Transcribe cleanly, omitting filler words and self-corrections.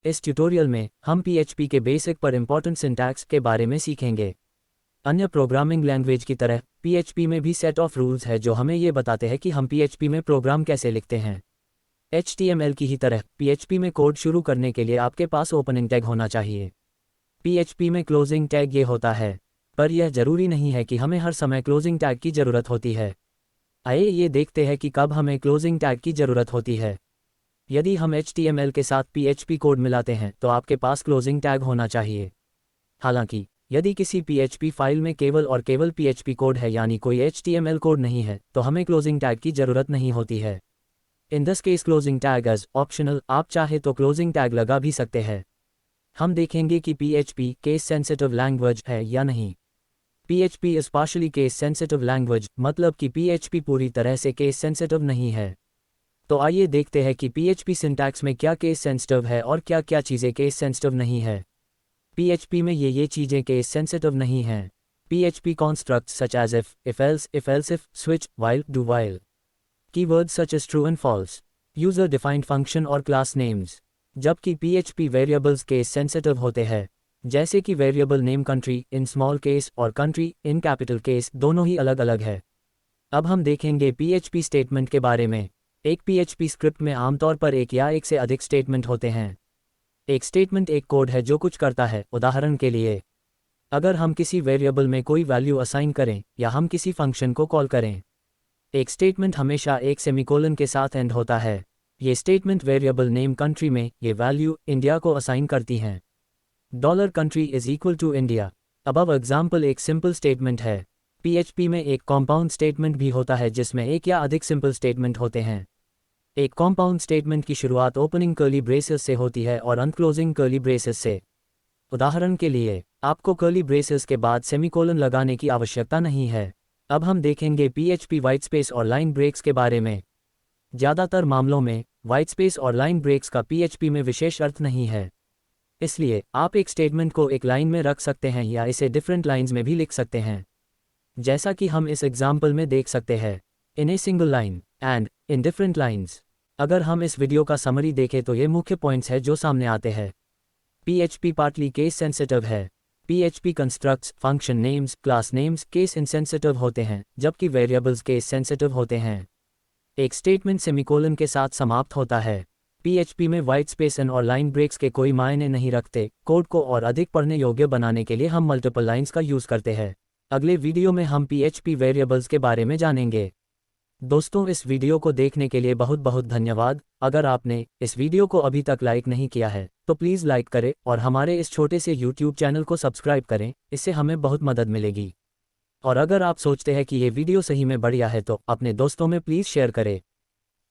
इस ट्यूटोरियल में हम PHP के बेसिक पर इम्पोर्टेंट सिंटैक्स के बारे में सीखेंगे। अन्य प्रोग्रामिंग लैंग्वेज की तरह PHP में भी सेट ऑफ रूल्स है जो हमें ये बताते हैं कि हम PHP में प्रोग्राम कैसे लिखते हैं। HTML की ही तरह PHP में कोड शुरू करने के लिए आपके पास ओपनिंग टैग होना चाहिए। PHP में क्लोजिंग टैग ये होता है, पर यह जरूरी नहीं है कि हमें हर समय क्लोजिंग टैग की ज़रूरत होती है। आइए ये देखते हैं कि कब हमें क्लोजिंग टैग की ज़रूरत होती है। यदि हम HTML के साथ PHP कोड मिलाते हैं तो आपके पास क्लोजिंग टैग होना चाहिए। हालांकि यदि किसी PHP फाइल में केवल PHP कोड है यानी कोई HTML कोड नहीं है तो हमें क्लोजिंग टैग की ज़रूरत नहीं होती है। In this case closing tag is optional, आप चाहे तो क्लोजिंग टैग लगा भी सकते हैं। हम देखेंगे कि PHP केस सेंसिटिव लैंग्वेज है या नहीं। PHP is partially case sensitive language, मतलब कि PHP पूरी तरह से केस सेंसिटिव नहीं है। तो आइए देखते हैं कि PHP सिंटैक्स में क्या केस सेंसिटिव है और क्या क्या चीज़ें केस सेंसिटिव नहीं है। PHP में ये चीज़ें केस सेंसिटिव नहीं हैं। PHP constructs such as if else, if if, switch, while, do while. Keywords such as true and false. User defined function और class names. जबकि PHP वेरिएबल्स केस सेंसिटिव होते हैं, जैसे कि variable name country in small case और country in capital case दोनों ही अलग अलग है। अब हम देखेंगे PHP स्टेटमेंट के बारे में। एक PHP स्क्रिप्ट में आमतौर पर एक या एक से अधिक स्टेटमेंट होते हैं। एक स्टेटमेंट एक कोड है जो कुछ करता है। उदाहरण के लिए, अगर हम किसी वेरिएबल में कोई वैल्यू असाइन करें या हम किसी फंक्शन को कॉल करें। एक स्टेटमेंट हमेशा एक सेमीकोलन के साथ एंड होता है। ये स्टेटमेंट वेरिएबल नेम कंट्री में ये वैल्यू इंडिया को असाइन करती हैं। $country is equal to India. Above example एक सिंपल स्टेटमेंट है। PHP में एक कॉम्पाउंड स्टेटमेंट भी होता है जिसमें एक या अधिक सिंपल स्टेटमेंट होते हैं। एक कॉम्पाउंड स्टेटमेंट की शुरुआत ओपनिंग कर्ली ब्रेसेस से होती है और अंत क्लोजिंग कर्ली ब्रेसेस से। उदाहरण के लिए, आपको कर्ली ब्रेसेस के बाद सेमीकोलन लगाने की आवश्यकता नहीं है। अब हम देखेंगे PHP वाइट स्पेस और लाइन ब्रेक्स के बारे में। ज़्यादातर मामलों में वाइट स्पेस और लाइन ब्रेक्स का PHP में विशेष अर्थ नहीं है। इसलिए आप एक स्टेटमेंट को एक लाइन में रख सकते हैं या इसे डिफरेंट लाइन्स में भी लिख सकते हैं, जैसा कि हम इस एग्जाम्पल में देख सकते हैं। In a single line and in different lines. अगर हम इस वीडियो का समरी देखें तो ये मुख्य पॉइंट्स हैं जो सामने आते हैं। PHP पार्टली केस सेंसिटिव है। PHP constructs function names, class names case insensitive होते हैं, जबकि वेरिएबल्स केस सेंसिटिव होते हैं। एक स्टेटमेंट सेमीकोलन के साथ समाप्त होता है। PHP में वाइट स्पेस और लाइन ब्रेक्स के कोई मायने नहीं रखते। कोड को और अधिक पढ़ने योग्य बनाने के लिए हम मल्टीपल लाइन्स का यूज़ करते हैं। अगले वीडियो में हम PHP वेरिएबल्स के बारे में जानेंगे। दोस्तों, इस वीडियो को देखने के लिए बहुत बहुत धन्यवाद। अगर आपने इस वीडियो को अभी तक लाइक नहीं किया है तो प्लीज़ लाइक करें और हमारे इस छोटे से YouTube चैनल को सब्सक्राइब करें, इससे हमें बहुत मदद मिलेगी। और अगर आप सोचते हैं कि ये वीडियो सही में बढ़िया है तो अपने दोस्तों में प्लीज़ शेयर करें।